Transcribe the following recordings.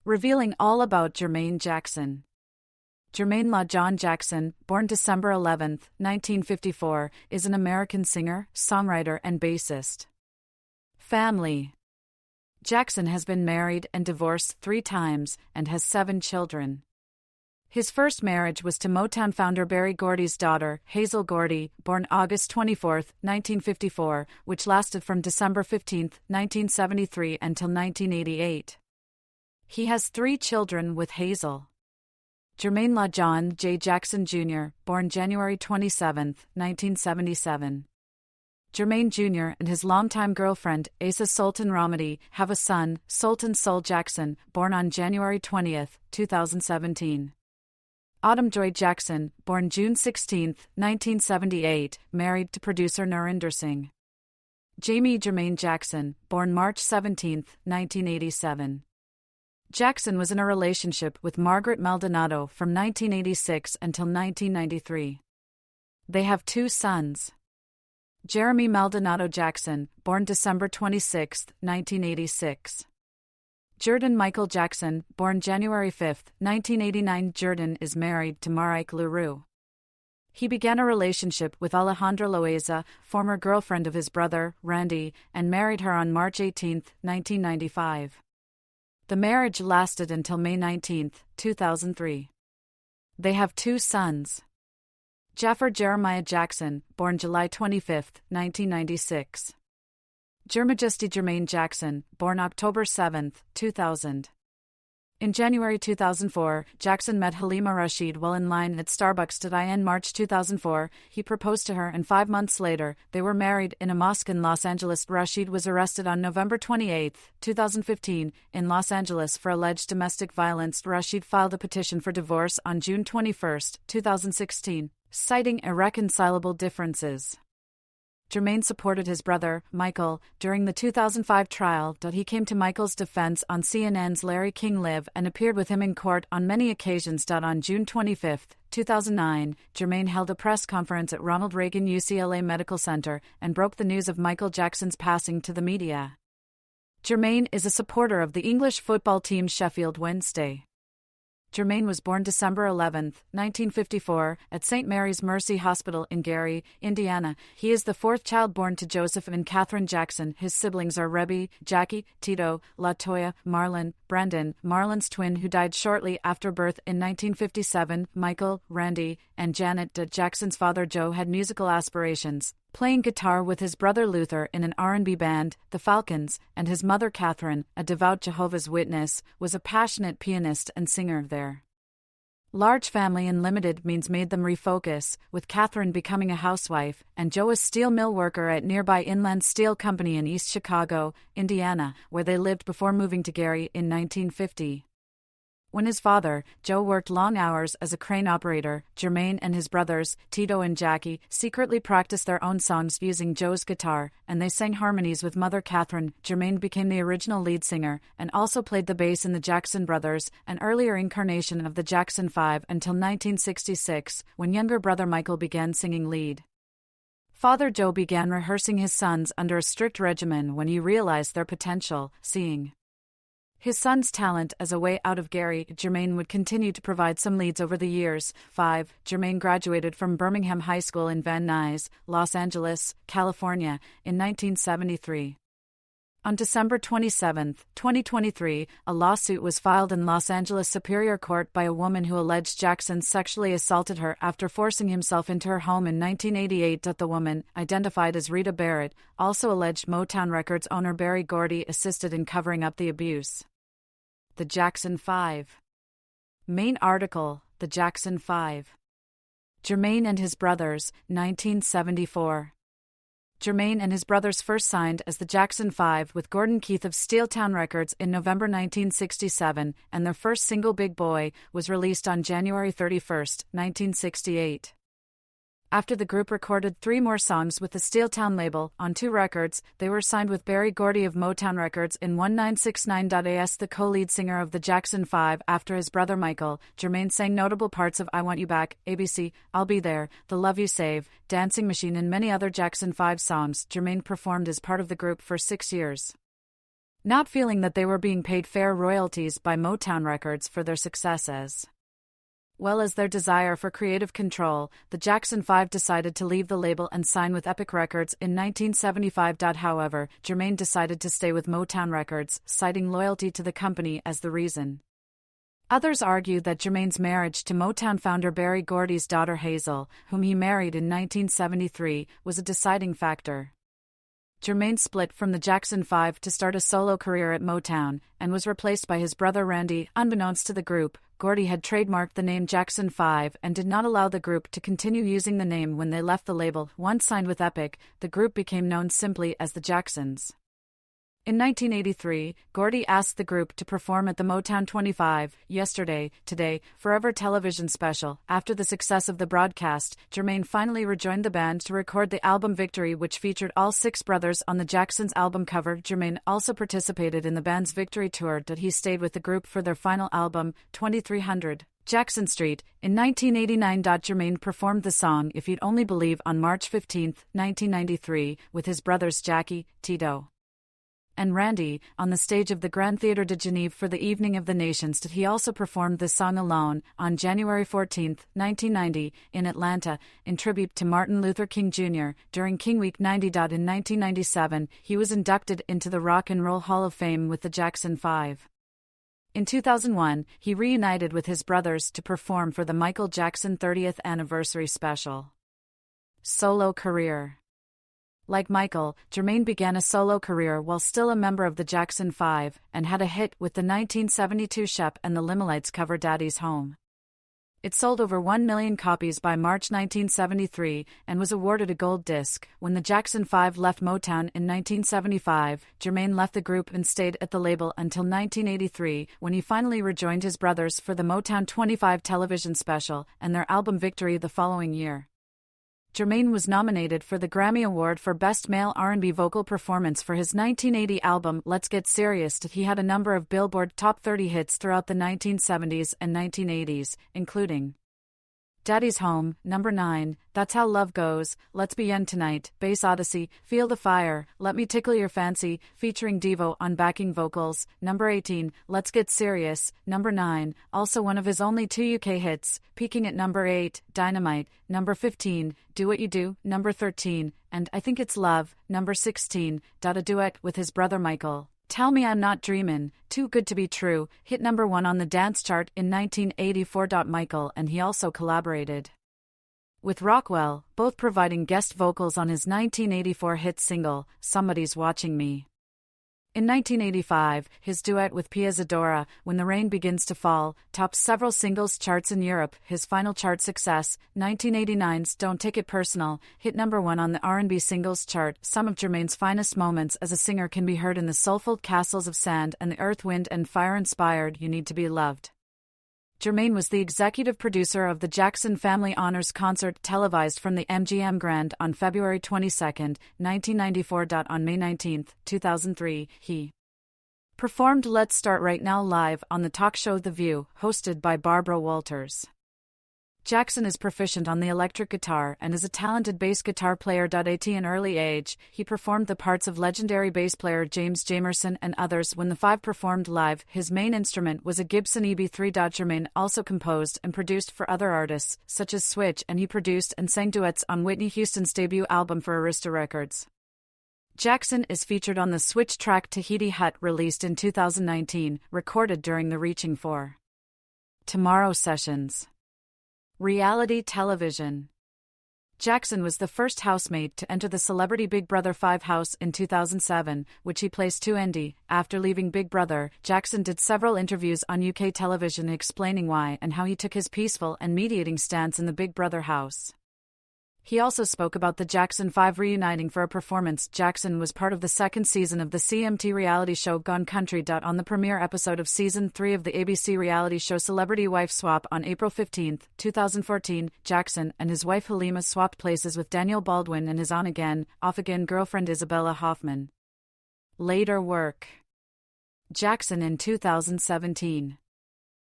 Revealing all about Jermaine Jackson. Jermaine La Jaune Jackson, born December 11, 1954, is an American singer, songwriter, and bassist. Family. Jackson has been married and divorced 3 times and has 7 children. His first marriage was to Motown founder Berry Gordy's daughter, Hazel Gordy, born August 24, 1954, which lasted from December 15, 1973 until 1988. He has 3 children with Hazel. Jermaine La Jaune Jackson Jr., born January 27, 1977. Jermaine Jr. and his longtime girlfriend, Asa Sultan Ramadi, have a son, Sultan Soul Jackson, born on January 20, 2017. Autumn Joy Jackson, born June 16, 1978, married to producer Narinder Singh. Jamie Jermaine Jackson, born March 17, 1987. Jackson was in a relationship with Margaret Maldonado from 1986 until 1993. They have 2 sons. Jeremy Maldonado Jackson, born December 26, 1986. Jordan Michael Jackson, born January 5, 1989. Jordan is married to Marique Leroux. He began a relationship with Alejandra Loaiza, former girlfriend of his brother, Randy, and married her on March 18, 1995. The marriage lasted until May 19, 2003. They have 2 sons. Jaffer Jeremiah Jackson, born July 25, 1996. Jermajesty Jermaine Jackson, born October 7, 2000. In January 2004, Jackson met Halima Rashid while in line at Starbucks. In March 2004, he proposed to her, and 5 months later, they were married in a mosque in Los Angeles. Rashid was arrested on November 28, 2015, in Los Angeles for alleged domestic violence. Rashid filed a petition for divorce on June 21, 2016, citing irreconcilable differences. Jermaine supported his brother, Michael, during the 2005 trial. He came to Michael's defense on CNN's Larry King Live and appeared with him in court on many occasions. On June 25, 2009, Jermaine held a press conference at Ronald Reagan UCLA Medical Center and broke the news of Michael Jackson's passing to the media. Jermaine is a supporter of the English football team Sheffield Wednesday. Jermaine was born December 11, 1954, at St. Mary's Mercy Hospital in Gary, Indiana. He is the 4th child born to Joseph and Catherine Jackson. His siblings are Rebby, Jackie, Tito, LaToya, Marlon, Brendan, Marlon's twin who died shortly after birth in 1957, Michael, Randy, and Janet. Jackson's father Joe had musical aspirations, playing guitar with his brother Luther in an R&B band, the Falcons, and his mother Catherine, a devout Jehovah's Witness, was a passionate pianist and singer there. Large family and limited means made them refocus, with Catherine becoming a housewife, and Joe a steel mill worker at nearby Inland Steel Company in East Chicago, Indiana, where they lived before moving to Gary in 1950. When his father, Joe, worked long hours as a crane operator, Jermaine and his brothers, Tito and Jackie, secretly practiced their own songs using Joe's guitar, and they sang harmonies with mother Catherine. Jermaine became the original lead singer, and also played the bass in the Jackson Brothers, an earlier incarnation of the Jackson 5, until 1966, when younger brother Michael began singing lead. Father Joe began rehearsing his sons under a strict regimen when he realized their potential, seeing his son's talent as a way out of Gary. Jermaine would continue to provide some leads over the years. 5. Jermaine graduated from Birmingham High School in Van Nuys, Los Angeles, California, in 1973. On December 27, 2023, a lawsuit was filed in Los Angeles Superior Court by a woman who alleged Jackson sexually assaulted her after forcing himself into her home in 1988. The woman, identified as Rita Barrett, also alleged Motown Records owner Berry Gordy assisted in covering up the abuse. The Jackson 5. Main article: The Jackson 5. Jermaine and his brothers, 1974. Jermaine and his brothers first signed as the Jackson 5 with Gordon Keith of Steeltown Records in November 1967, and their first single, Big Boy, was released on January 31, 1968. After the group recorded 3 more songs with the Steeltown label, on 2 records, they were signed with Berry Gordy of Motown Records in 1969. The co-lead singer of the Jackson 5 after his brother Michael, Jermaine sang notable parts of I Want You Back, ABC, I'll Be There, The Love You Save, Dancing Machine and many other Jackson 5 songs. Jermaine performed as part of the group for 6 years. not feeling that they were being paid fair royalties by Motown Records for their success as well as their desire for creative control. The Jackson 5 decided to leave the label and sign with Epic Records in 1975. However, Jermaine decided to stay with Motown Records, citing loyalty to the company as the reason. Others argue that Jermaine's marriage to Motown founder Berry Gordy's daughter Hazel, whom he married in 1973, was a deciding factor. Jermaine split from the Jackson 5 to start a solo career at Motown, and was replaced by his brother Randy. Unbeknownst to the group, Gordy had trademarked the name Jackson 5 and did not allow the group to continue using the name when they left the label. Once signed with Epic, the group became known simply as the Jacksons. In 1983, Gordy asked the group to perform at the Motown 25, Yesterday, Today, Forever television special. After the success of the broadcast, Jermaine finally rejoined the band to record the album Victory, which featured all six brothers on the Jacksons' album cover. Jermaine also participated in the band's Victory tour. He stayed with the group for their final album, 2300. Jackson Street. In 1989, Jermaine performed the song If You'd Only Believe on March 15, 1993, with his brothers Jackie, Tito, and Randy, on the stage of the Grand Theatre de Genève for the Evening of the Nations. He also performed this song alone, on January 14, 1990, in Atlanta, in tribute to Martin Luther King Jr., during King Week 90. In 1997, he was inducted into the Rock and Roll Hall of Fame with the Jackson 5. In 2001, he reunited with his brothers to perform for the Michael Jackson 30th Anniversary Special. Solo career. Like Michael, Jermaine began a solo career while still a member of the Jackson 5, and had a hit with the 1972 Shep and the Limelites cover Daddy's Home. It sold over 1 million copies by March 1973, and was awarded a gold disc. When the Jackson 5 left Motown in 1975, Jermaine left the group and stayed at the label until 1983, when he finally rejoined his brothers for the Motown 25 television special, and their album Victory the following year. Jermaine was nominated for the Grammy Award for Best Male R&B Vocal Performance for his 1980 album Let's Get Serious. He had a number of Billboard Top 30 hits throughout the 1970s and 1980s, including Daddy's Home, number 9, That's How Love Goes, Let's Be Young Tonight, Bass Odyssey, Feel the Fire, Let Me Tickle Your Fancy, featuring Devo on backing vocals, number 18, Let's Get Serious, number 9, also one of his only 2 UK hits, peaking at number 8, Dynamite, number 15, Do What You Do, number 13, and I Think It's Love, number 16, a duet with his brother Michael. Tell Me I'm Not Dreamin', Too Good to Be True, hit number 1 on the dance chart in 1984. Michael and he also collaborated with Rockwell, both providing guest vocals on his 1984 hit single, Somebody's Watching Me. In 1985, his duet with Pia Zadora, When the Rain Begins to Fall, topped several singles charts in Europe. His final chart success, 1989's Don't Take It Personal, hit number 1 on the R&B singles chart. Some of Jermaine's finest moments as a singer can be heard in the soulful Castles of Sand and the Earth, Wind and Fire-inspired You Need to Be Loved. Jermaine was the executive producer of the Jackson Family Honors Concert, televised from the MGM Grand on February 22, 1994. On May 19, 2003, he performed Let's Start Right Now live on the talk show The View, hosted by Barbara Walters. Jackson is proficient on the electric guitar and is a talented bass guitar player. At an early age, he performed the parts of legendary bass player James Jamerson and others. When the 5 performed live, his main instrument was a Gibson EB3. Jermaine also composed and produced for other artists, such as Switch, and he produced and sang duets on Whitney Houston's debut album for Arista Records. Jackson is featured on the Switch track Tahiti Hut, released in 2019, recorded during the Reaching for Tomorrow sessions. Reality television. Jackson was the first housemate to enter the celebrity Big Brother 5 house in 2007, which he placed to Andy. After leaving Big Brother, Jackson did several interviews on UK television explaining why and how he took his peaceful and mediating stance in the Big Brother house. He also spoke about the Jackson 5 reuniting for a performance. Jackson was part of the second season of the CMT reality show Gone Country. On the premiere episode of Season 3 of the ABC reality show Celebrity Wife Swap on April 15, 2014, Jackson and his wife Halima swapped places with Daniel Baldwin and his on-again, off-again girlfriend Isabella Hoffman. Later work. Jackson in 2017.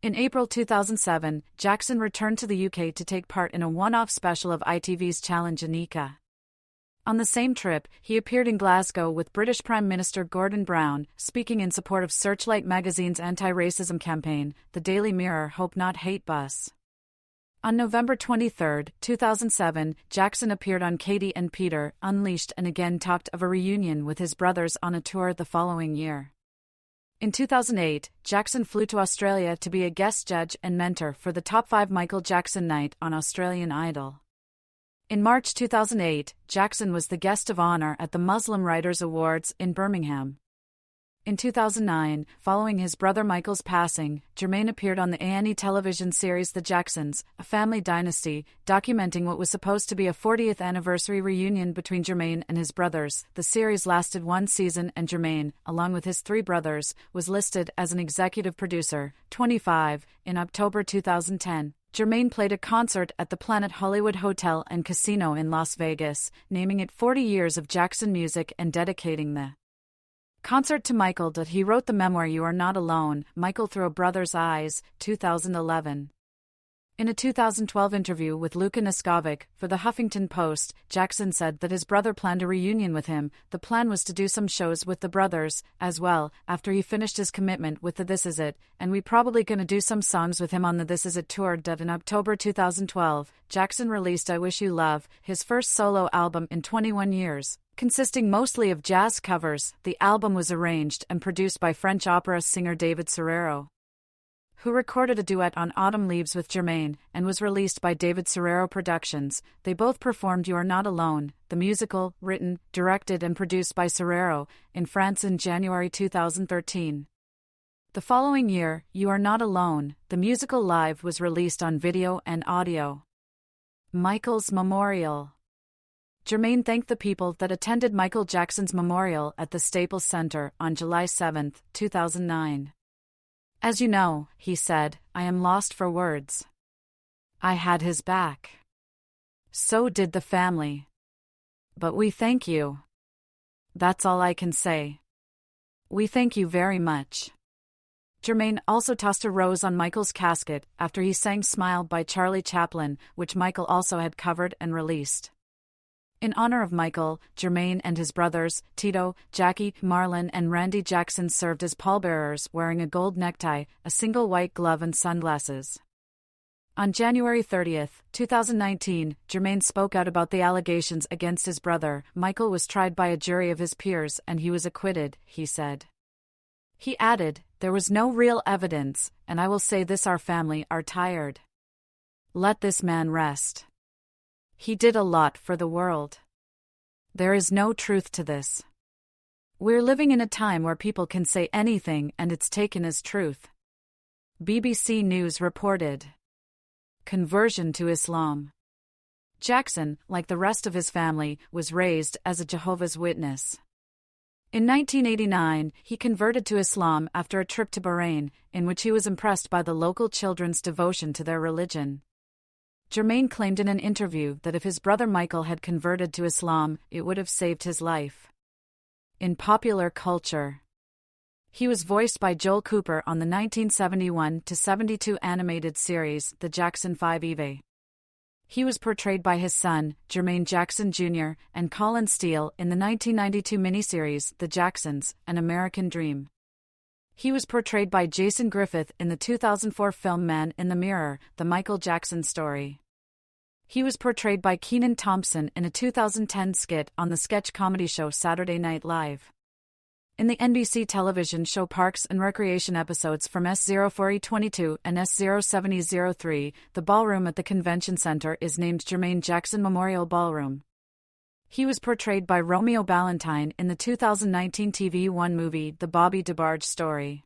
In April 2007, Jackson returned to the UK to take part in a one-off special of ITV's Challenge Anika. On the same trip, he appeared in Glasgow with British Prime Minister Gordon Brown, speaking in support of Searchlight magazine's anti-racism campaign, the Daily Mirror Hope Not Hate Bus. On November 23, 2007, Jackson appeared on Katie and Peter Unleashed and again talked of a reunion with his brothers on a tour the following year. In 2008, Jackson flew to Australia to be a guest judge and mentor for the Top 5 Michael Jackson Night on Australian Idol. In March 2008, Jackson was the guest of honor at the Muslim Writers' Awards in Birmingham. In 2009, following his brother Michael's passing, Jermaine appeared on the A&E television series The Jacksons, a family dynasty, documenting what was supposed to be a 40th anniversary reunion between Jermaine and his brothers. The series lasted one season and Jermaine, along with his 3 brothers, was listed as an executive producer. 25. In October 2010, Jermaine played a concert at the Planet Hollywood Hotel and Casino in Las Vegas, naming it 40 years of Jackson music and dedicating the concert to Michael. He wrote the memoir You Are Not Alone, Michael Through a Brother's Eyes, 2011. In a 2012 interview with Luka Neskovic for the Huffington Post, Jackson said that his brother planned a reunion with him. The plan was to do some shows with the brothers, as well, after he finished his commitment with the This Is It, and we probably gonna do some songs with him on the This Is It tour. In October 2012, Jackson released I Wish You Love, his first solo album in 21 years. Consisting mostly of jazz covers, the album was arranged and produced by French opera singer David Serrero, who recorded a duet on Autumn Leaves with Jermaine, and was released by David Serrero Productions. They both performed You Are Not Alone, the musical, written, directed and produced by Serrero, in France in January 2013. The following year, You Are Not Alone, the musical live, was released on video and audio. Michael's Memorial. Jermaine thanked the people that attended Michael Jackson's memorial at the Staples Center on July 7, 2009. As you know, he said, I am lost for words. I had his back. So did the family. But we thank you. That's all I can say. We thank you very much. Jermaine also tossed a rose on Michael's casket after he sang Smile by Charlie Chaplin, which Michael also had covered and released. In honor of Michael, Jermaine and his brothers, Tito, Jackie, Marlon and Randy Jackson served as pallbearers wearing a gold necktie, a single white glove and sunglasses. On January 30, 2019, Jermaine spoke out about the allegations against his brother. Michael was tried by a jury of his peers and he was acquitted, he said. He added, there was no real evidence, and I will say this, our family are tired. Let this man rest. He did a lot for the world. There is no truth to this. We're living in a time where people can say anything and it's taken as truth. BBC News reported. Conversion to Islam. Jackson, like the rest of his family, was raised as a Jehovah's Witness. In 1989, he converted to Islam after a trip to Bahrain, in which he was impressed by the local children's devotion to their religion. Jermaine claimed in an interview that if his brother Michael had converted to Islam, it would have saved his life. In popular culture, he was voiced by Joel Cooper on the 1971-72 animated series The Jackson 5 Eve. He was portrayed by his son, Jermaine Jackson Jr., and Colin Steele in the 1992 miniseries The Jacksons, An American Dream. He was portrayed by Jason Griffith in the 2004 film Man in the Mirror, The Michael Jackson Story. He was portrayed by Kenan Thompson in a 2010 skit on the sketch comedy show Saturday Night Live. In the NBC television show Parks and Recreation episodes from S04E22 and S07E03, the ballroom at the convention center is named Jermaine Jackson Memorial Ballroom. He was portrayed by Romeo Ballantyne in the 2019 TV One movie The Bobby DeBarge Story.